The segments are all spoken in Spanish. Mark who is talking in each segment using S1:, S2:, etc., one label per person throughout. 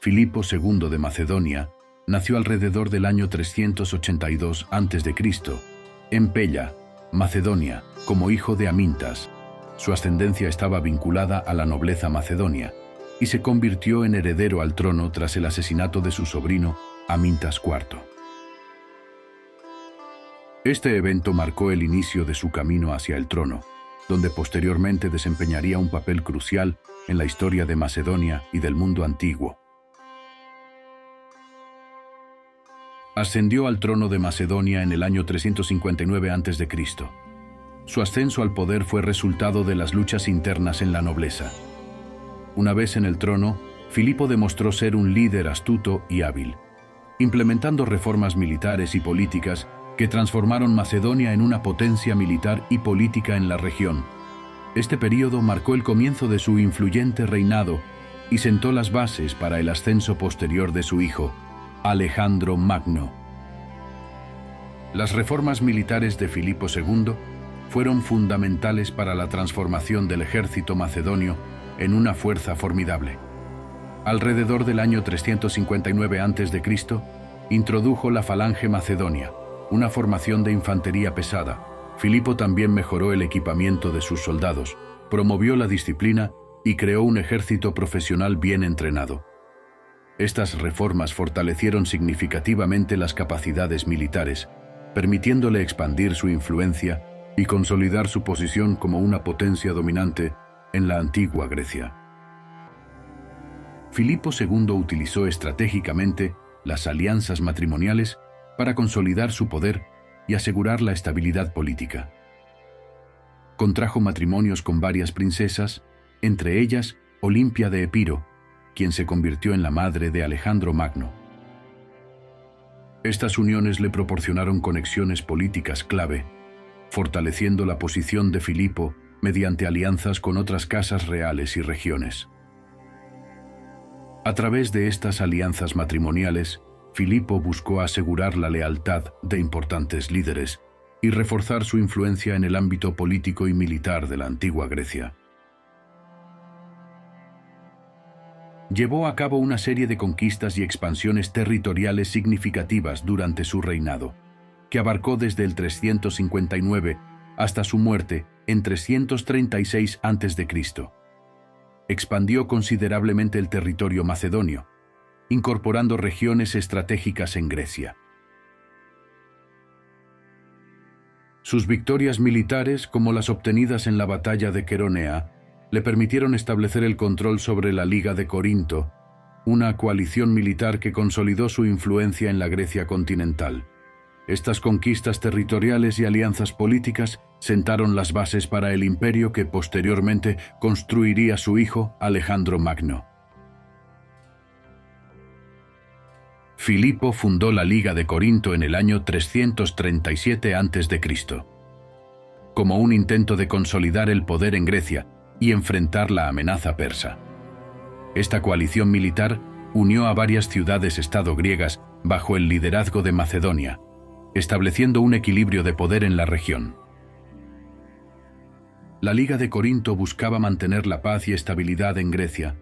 S1: Filipo II de Macedonia nació alrededor del año 382 a.C., en Pella, Macedonia, como hijo de Amintas. Su ascendencia estaba vinculada a la nobleza macedonia y se convirtió en heredero al trono tras el asesinato de su sobrino Amintas IV. Este evento marcó el inicio de su camino hacia el trono, donde posteriormente desempeñaría un papel crucial en la historia de Macedonia y del mundo antiguo. Ascendió al trono de Macedonia en el año 359 a.C. Su ascenso al poder fue resultado de las luchas internas en la nobleza. Una vez en el trono, Filipo demostró ser un líder astuto y hábil, implementando reformas militares y políticas que transformaron Macedonia en una potencia militar y política en la región. Este período marcó el comienzo de su influyente reinado y sentó las bases para el ascenso posterior de su hijo, Alejandro Magno. Las reformas militares de Filipo II fueron fundamentales para la transformación del ejército macedonio en una fuerza formidable. Alrededor del año 359 a.C., introdujo la Falange Macedonia, una formación de infantería pesada. Filipo también mejoró el equipamiento de sus soldados, promovió la disciplina y creó un ejército profesional bien entrenado. Estas reformas fortalecieron significativamente las capacidades militares, permitiéndole expandir su influencia y consolidar su posición como una potencia dominante en la antigua Grecia. Filipo II utilizó estratégicamente las alianzas matrimoniales para consolidar su poder y asegurar la estabilidad política. Contrajo matrimonios con varias princesas, entre ellas Olimpia de Epiro, quien se convirtió en la madre de Alejandro Magno. Estas uniones le proporcionaron conexiones políticas clave, fortaleciendo la posición de Filipo mediante alianzas con otras casas reales y regiones. A través de estas alianzas matrimoniales, Filipo buscó asegurar la lealtad de importantes líderes y reforzar su influencia en el ámbito político y militar de la antigua Grecia. Llevó a cabo una serie de conquistas y expansiones territoriales significativas durante su reinado, que abarcó desde el 359 hasta su muerte en 336 a.C. Expandió considerablemente el territorio macedonio, incorporando regiones estratégicas en Grecia. Sus victorias militares, como las obtenidas en la batalla de Queronea, le permitieron establecer el control sobre la Liga de Corinto, una coalición militar que consolidó su influencia en la Grecia continental. Estas conquistas territoriales y alianzas políticas sentaron las bases para el imperio que posteriormente construiría su hijo Alejandro Magno. Filipo fundó la Liga de Corinto en el año 337 a.C., como un intento de consolidar el poder en Grecia y enfrentar la amenaza persa. Esta coalición militar unió a varias ciudades-estado griegas bajo el liderazgo de Macedonia, estableciendo un equilibrio de poder en la región. La Liga de Corinto buscaba mantener la paz y estabilidad en Grecia,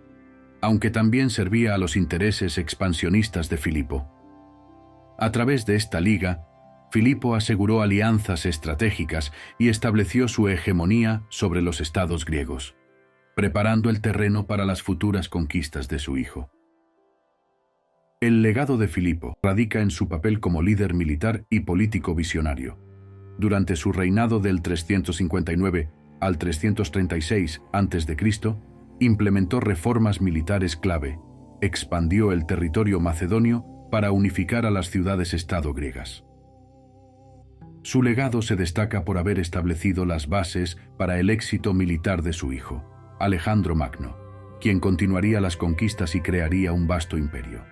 S1: aunque también servía a los intereses expansionistas de Filipo. A través de esta liga, Filipo aseguró alianzas estratégicas y estableció su hegemonía sobre los estados griegos, preparando el terreno para las futuras conquistas de su hijo. El legado de Filipo radica en su papel como líder militar y político visionario. Durante su reinado del 359 al 336 a.C., implementó reformas militares clave, expandió el territorio macedonio para unificar a las ciudades-estado griegas. Su legado se destaca por haber establecido las bases para el éxito militar de su hijo, Alejandro Magno, quien continuaría las conquistas y crearía un vasto imperio.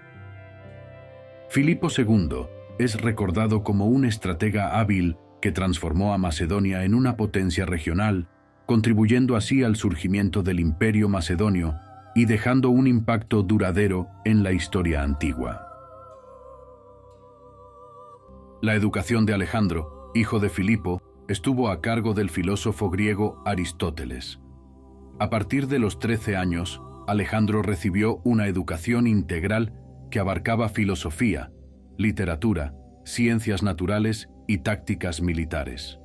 S1: Filipo II es recordado como un estratega hábil que transformó a Macedonia en una potencia regional, contribuyendo así al surgimiento del Imperio Macedonio y dejando un impacto duradero en la historia antigua. La educación de Alejandro, hijo de Filipo, estuvo a cargo del filósofo griego Aristóteles. A partir de los 13 años, Alejandro recibió una educación integral que abarcaba filosofía, literatura, ciencias naturales y tácticas militares.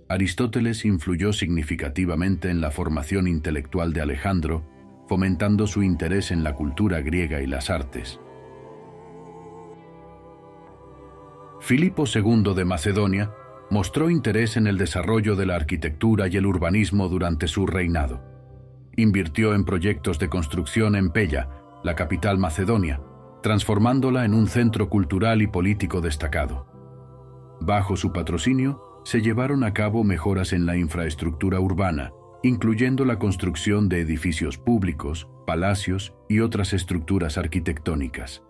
S1: Aristóteles influyó significativamente en la formación intelectual de Alejandro, fomentando su interés en la cultura griega y las artes. Filipo II de Macedonia mostró interés en el desarrollo de la arquitectura y el urbanismo durante su reinado. Invirtió en proyectos de construcción en Pella, la capital macedonia, transformándola en un centro cultural y político destacado. Bajo su patrocinio, se llevaron a cabo mejoras en la infraestructura urbana, incluyendo la construcción de edificios públicos, palacios y otras estructuras arquitectónicas.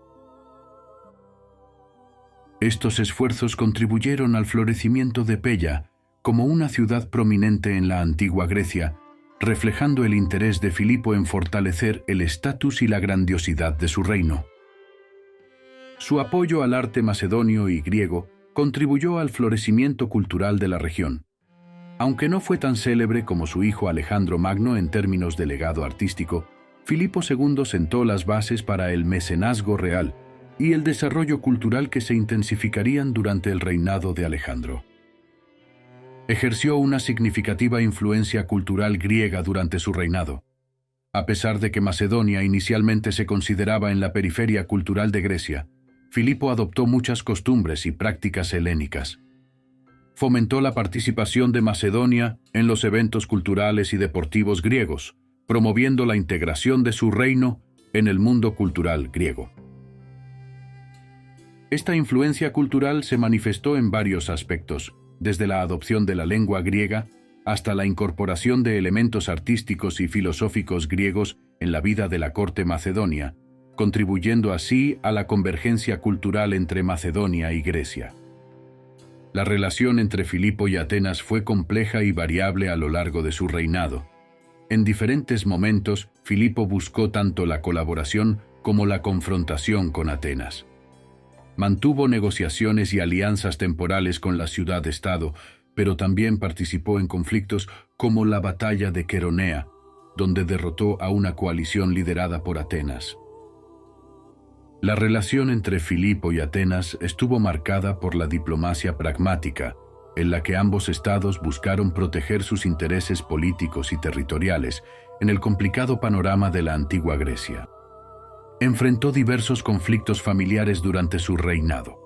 S1: Estos esfuerzos contribuyeron al florecimiento de Pella como una ciudad prominente en la antigua Grecia, reflejando el interés de Filipo en fortalecer el estatus y la grandiosidad de su reino. Su apoyo al arte macedonio y griego contribuyó al florecimiento cultural de la región. Aunque no fue tan célebre como su hijo Alejandro Magno en términos de legado artístico, Filipo II sentó las bases para el mecenazgo real y el desarrollo cultural que se intensificarían durante el reinado de Alejandro. Ejerció una significativa influencia cultural griega durante su reinado. A pesar de que Macedonia inicialmente se consideraba en la periferia cultural de Grecia, Filipo adoptó muchas costumbres y prácticas helénicas. Fomentó la participación de Macedonia en los eventos culturales y deportivos griegos, promoviendo la integración de su reino en el mundo cultural griego. Esta influencia cultural se manifestó en varios aspectos, desde la adopción de la lengua griega hasta la incorporación de elementos artísticos y filosóficos griegos en la vida de la corte macedonia, contribuyendo así a la convergencia cultural entre Macedonia y Grecia. La relación entre Filipo y Atenas fue compleja y variable a lo largo de su reinado. En diferentes momentos, Filipo buscó tanto la colaboración como la confrontación con Atenas. Mantuvo negociaciones y alianzas temporales con la ciudad-estado, pero también participó en conflictos como la batalla de Queronea, donde derrotó a una coalición liderada por Atenas. La relación entre Filipo y Atenas estuvo marcada por la diplomacia pragmática, en la que ambos estados buscaron proteger sus intereses políticos y territoriales en el complicado panorama de la antigua Grecia. Enfrentó diversos conflictos familiares durante su reinado.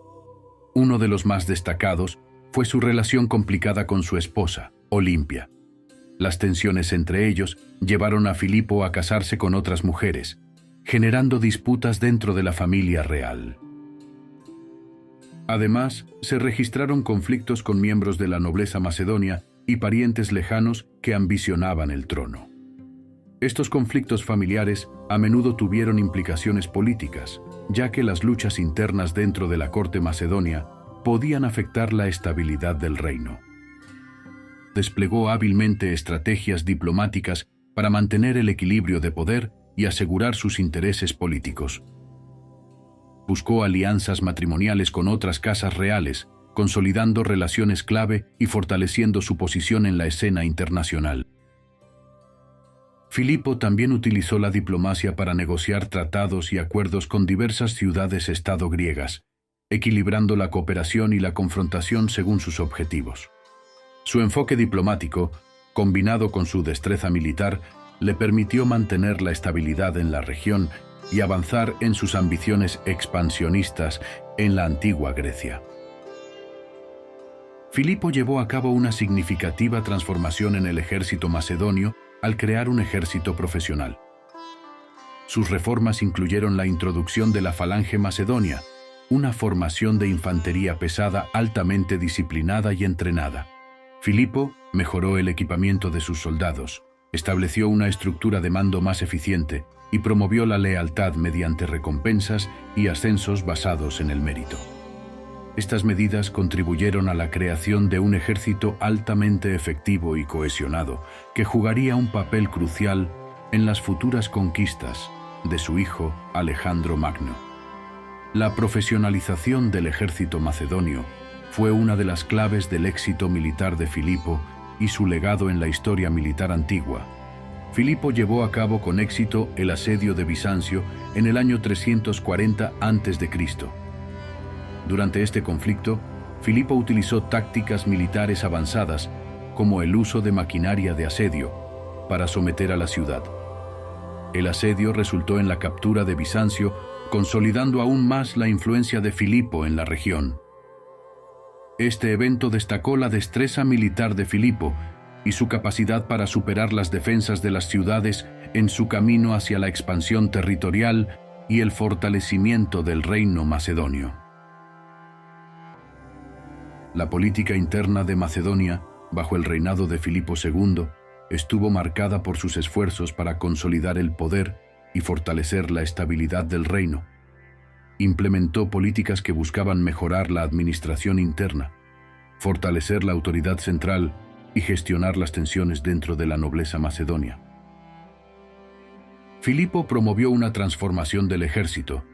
S1: Uno de los más destacados fue su relación complicada con su esposa, Olimpia. Las tensiones entre ellos llevaron a Filipo a casarse con otras mujeres, generando disputas dentro de la familia real. Además, se registraron conflictos con miembros de la nobleza macedonia y parientes lejanos que ambicionaban el trono. Estos conflictos familiares a menudo tuvieron implicaciones políticas, ya que las luchas internas dentro de la corte macedonia podían afectar la estabilidad del reino. Desplegó hábilmente estrategias diplomáticas para mantener el equilibrio de poder y asegurar sus intereses políticos. Buscó alianzas matrimoniales con otras casas reales, consolidando relaciones clave y fortaleciendo su posición en la escena internacional. Filipo también utilizó la diplomacia para negociar tratados y acuerdos con diversas ciudades-estado griegas, equilibrando la cooperación y la confrontación según sus objetivos. Su enfoque diplomático, combinado con su destreza militar, le permitió mantener la estabilidad en la región y avanzar en sus ambiciones expansionistas en la antigua Grecia. Filipo llevó a cabo una significativa transformación en el ejército macedonio al crear un ejército profesional. Sus reformas incluyeron la introducción de la falange macedonia, una formación de infantería pesada altamente disciplinada y entrenada. Filipo mejoró el equipamiento de sus soldados, estableció una estructura de mando más eficiente y promovió la lealtad mediante recompensas y ascensos basados en el mérito. Estas medidas contribuyeron a la creación de un ejército altamente efectivo y cohesionado, que jugaría un papel crucial en las futuras conquistas de su hijo Alejandro Magno. La profesionalización del ejército macedonio fue una de las claves del éxito militar de Filipo y su legado en la historia militar antigua, Filipo llevó a cabo con éxito el asedio de Bizancio en el año 340 a.C. Durante este conflicto, Filipo utilizó tácticas militares avanzadas, como el uso de maquinaria de asedio, para someter a la ciudad. El asedio resultó en la captura de Bizancio, consolidando aún más la influencia de Filipo en la región. Este evento destacó la destreza militar de Filipo y su capacidad para superar las defensas de las ciudades en su camino hacia la expansión territorial y el fortalecimiento del reino macedonio. La política interna de Macedonia, bajo el reinado de Filipo II, estuvo marcada por sus esfuerzos para consolidar el poder y fortalecer la estabilidad del reino. Implementó políticas que buscaban mejorar la administración interna, fortalecer la autoridad central y gestionar las tensiones dentro de la nobleza macedonia. Filipo promovió una transformación del ejército,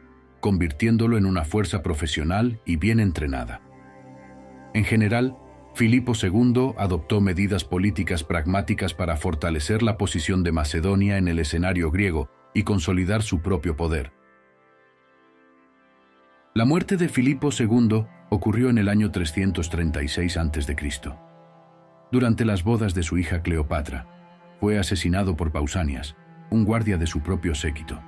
S1: convirtiéndolo en una fuerza profesional y bien entrenada. En general, Filipo II adoptó medidas políticas pragmáticas para fortalecer la posición de Macedonia en el escenario griego y consolidar su propio poder. La muerte de Filipo II ocurrió en el año 336 a.C. Durante las bodas de su hija Cleopatra, fue asesinado por Pausanias, un guardia de su propio séquito.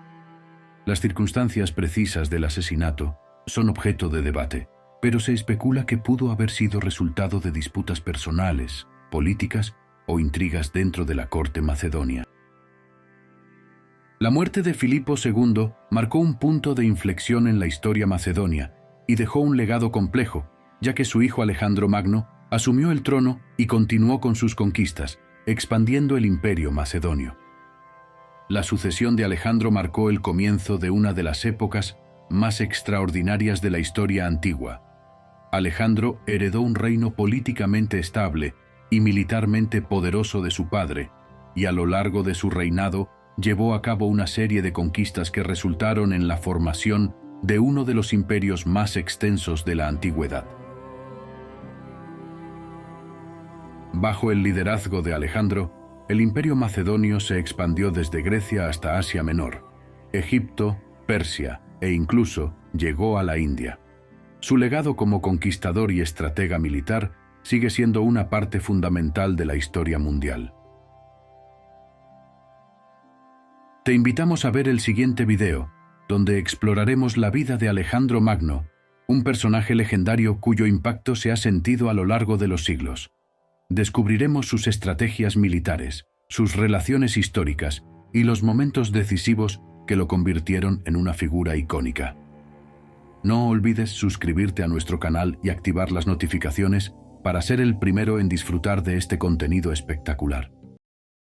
S1: Las circunstancias precisas del asesinato son objeto de debate, pero se especula que pudo haber sido resultado de disputas personales, políticas o intrigas dentro de la corte macedonia. La muerte de Filipo II marcó un punto de inflexión en la historia macedonia y dejó un legado complejo, ya que su hijo Alejandro Magno asumió el trono y continuó con sus conquistas, expandiendo el imperio macedonio. La sucesión de Alejandro marcó el comienzo de una de las épocas más extraordinarias de la historia antigua. Alejandro heredó un reino políticamente estable y militarmente poderoso de su padre, y a lo largo de su reinado llevó a cabo una serie de conquistas que resultaron en la formación de uno de los imperios más extensos de la antigüedad. Bajo el liderazgo de Alejandro, el imperio macedonio se expandió desde Grecia hasta Asia Menor, Egipto, Persia e incluso llegó a la India. Su legado como conquistador y estratega militar sigue siendo una parte fundamental de la historia mundial. Te invitamos a ver el siguiente video, donde exploraremos la vida de Alejandro Magno, un personaje legendario cuyo impacto se ha sentido a lo largo de los siglos. Descubriremos sus estrategias militares, sus relaciones históricas y los momentos decisivos que lo convirtieron en una figura icónica. No olvides suscribirte a nuestro canal y activar las notificaciones para ser el primero en disfrutar de este contenido espectacular.